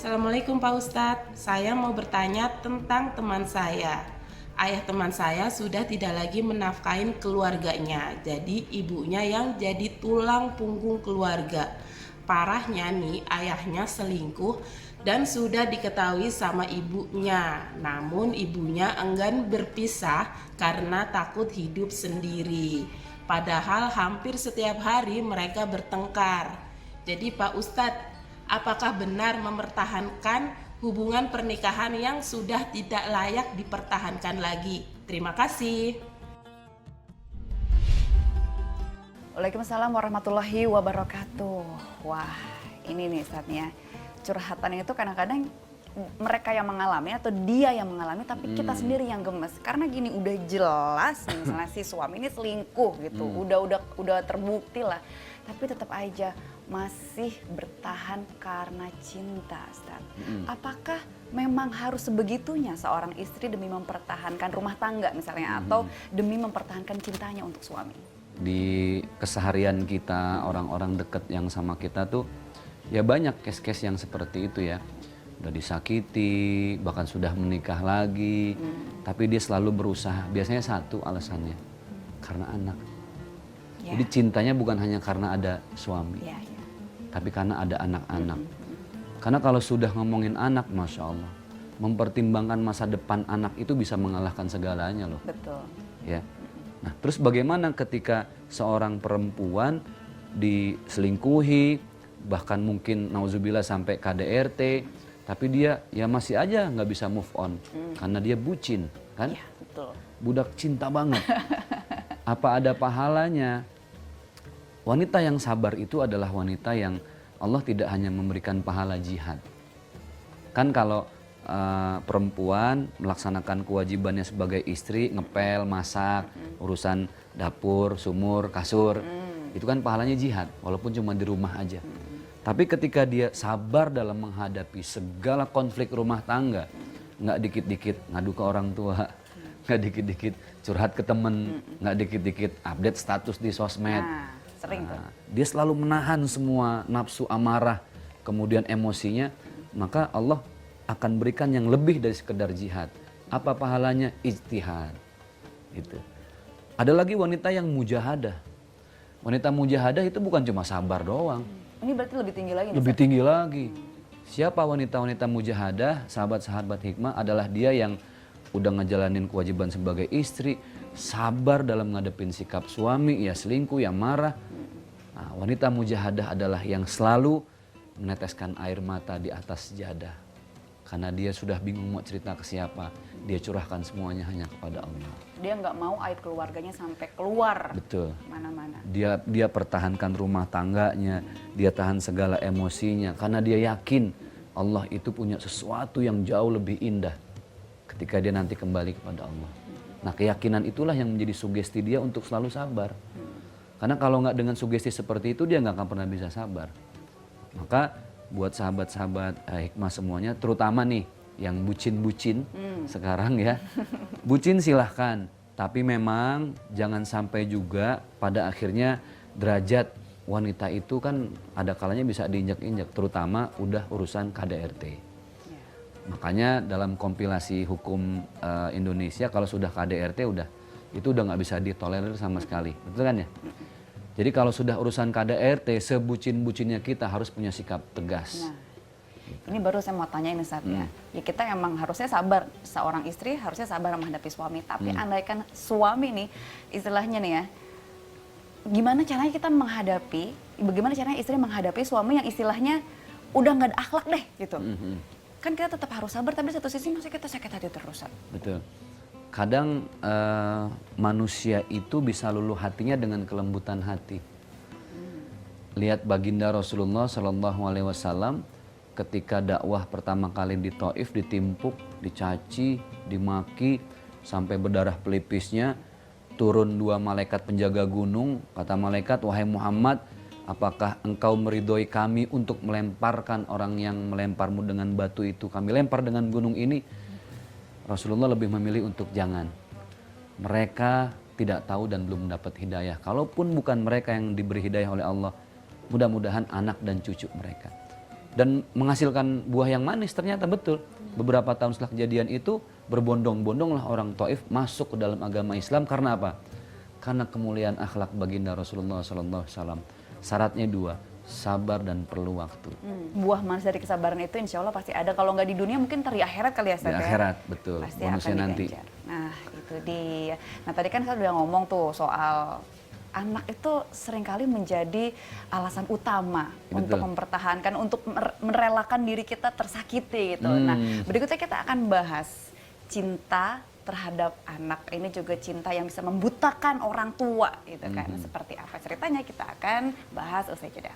Assalamualaikum Pak Ustadz, saya mau bertanya tentang teman saya. Ayah teman saya sudah tidak lagi menafkahin keluarganya, jadi ibunya yang jadi tulang punggung keluarga. Parahnya nih, ayahnya selingkuh dan sudah diketahui sama ibunya. Namun ibunya enggan berpisah karena takut hidup sendiri. Padahal hampir setiap hari mereka bertengkar. Jadi Pak Ustadz, apakah benar mempertahankan hubungan pernikahan yang sudah tidak layak dipertahankan lagi? Terima kasih. Waalaikumsalam warahmatullahi wabarakatuh. Wah, ini nih saatnya curhatan itu kadang-kadang mereka yang mengalami atau dia yang mengalami, tapi kita sendiri yang gemes. Karena gini, udah jelas nih, misalnya si suami ini selingkuh gitu, udah terbukti lah, tapi tetap aja masih bertahan karena cinta, Ustaz. Apakah memang harus sebegitunya seorang istri demi mempertahankan rumah tangga misalnya, atau demi mempertahankan cintanya untuk suami? Di keseharian kita, orang-orang dekat yang sama kita tuh ya banyak case-case yang seperti itu ya. Udah disakiti, bahkan sudah menikah lagi, tapi dia selalu berusaha. Biasanya satu alasannya, karena anak. Ya. Jadi cintanya bukan hanya karena ada suami, Ya. tapi karena ada anak-anak. Karena kalau sudah ngomongin anak, Masya Allah, mempertimbangkan masa depan anak itu bisa mengalahkan segalanya loh. Betul. Ya. Nah, terus bagaimana ketika seorang perempuan diselingkuhi, bahkan mungkin nauzubillah sampai KDRT, tapi dia ya masih aja nggak bisa move on karena dia bucin, kan? Ya, betul. Budak cinta banget. Apa ada pahalanya? Wanita yang sabar itu adalah wanita yang Allah tidak hanya memberikan pahala jihad. Kan kalau perempuan melaksanakan kewajibannya sebagai istri, ngepel, masak, urusan dapur, sumur, kasur, itu kan pahalanya jihad, walaupun cuma di rumah aja. Tapi ketika dia sabar dalam menghadapi segala konflik rumah tangga, nggak dikit-dikit ngadu ke orang tua, nggak dikit-dikit curhat ke temen, nggak dikit-dikit update status di sosmed. Nah, sering tuh. Dia selalu menahan semua nafsu amarah, kemudian emosinya, maka Allah akan berikan yang lebih dari sekedar jihad. Apa pahalanya? Ijtihad. Gitu. Ada lagi wanita yang mujahadah. Wanita mujahadah itu bukan cuma sabar doang. Ini berarti lebih tinggi lagi nih, Lebih Ustaz? tinggi lagi. Siapa wanita-wanita mujahadah? Sahabat-sahabat hikmah adalah dia yang udah ngejalanin kewajiban sebagai istri, sabar dalam ngadepin sikap suami, ya selingkuh, ya marah. Nah, wanita mujahadah adalah yang selalu meneteskan air mata di atas sejadah. Karena dia sudah bingung mau cerita ke siapa, dia curahkan semuanya hanya kepada Allah. Dia nggak mau aib keluarganya sampai keluar. Betul. Mana-mana. Dia pertahankan rumah tangganya, dia tahan segala emosinya karena dia yakin Allah itu punya sesuatu yang jauh lebih indah ketika dia nanti kembali kepada Allah. Nah, keyakinan itulah yang menjadi sugesti dia untuk selalu sabar. Karena kalau nggak dengan sugesti seperti itu dia nggak akan pernah bisa sabar. Maka buat sahabat-sahabat hikmah semuanya, terutama nih yang bucin-bucin sekarang ya, bucin silahkan, tapi memang jangan sampai juga pada akhirnya derajat wanita itu kan ada kalanya bisa diinjak-injak, terutama udah urusan KDRT. Makanya dalam kompilasi hukum Indonesia kalau sudah KDRT itu udah nggak bisa ditolerir sama sekali, betul kan ya? Jadi kalau sudah urusan KDRT, sebucin-bucinnya kita harus punya sikap tegas. Nah, ini baru saya mau tanya ini saatnya. Ya kita emang harusnya sabar, seorang istri harusnya sabar menghadapi suami. Tapi andaikan suami nih, istilahnya nih ya, gimana caranya kita menghadapi, bagaimana caranya istri menghadapi suami yang istilahnya udah nggak ada akhlak deh gitu. Kan kita tetap harus sabar, tapi di satu sisi masih kita sakit hati terus. Betul. Kadang manusia itu bisa luluh hatinya dengan kelembutan hati. Lihat baginda Rasulullah Shallallahu Alaihi Wasallam ketika dakwah pertama kali di Taif ditimpuk, dicaci, dimaki sampai berdarah pelipisnya, turun dua malaikat penjaga gunung. Kata malaikat, wahai Muhammad, apakah engkau meridhoi kami untuk melemparkan orang yang melemparmu dengan batu itu? Kami lempar dengan gunung ini. Rasulullah lebih memilih untuk jangan. Mereka tidak tahu dan belum mendapat hidayah. Kalaupun bukan mereka yang diberi hidayah oleh Allah, mudah-mudahan anak dan cucu mereka. dan menghasilkan buah yang manis. Ternyata betul. Beberapa tahun setelah kejadian itu berbondong-bondonglah orang Taif masuk ke dalam agama Islam. Karena apa? Karena kemuliaan akhlak baginda Rasulullah SAW. Syaratnya 2, sabar dan perlu waktu. Buah manis dari kesabaran itu insya Allah pasti ada. Kalau nggak di dunia mungkin di akhirat kali ya, Ustaz, Di ya? akhirat, betul. Pasti Bonusnya akan nanti. diganjar. Nah itu dia. Nah tadi kan saya udah ngomong tuh soal anak itu seringkali menjadi alasan utama untuk mempertahankan, untuk merelakan diri kita tersakiti gitu. Nah berikutnya kita akan bahas cinta terhadap anak ini juga cinta yang bisa membutakan orang tua gitu kan. Seperti apa ceritanya kita akan bahas usai jeda.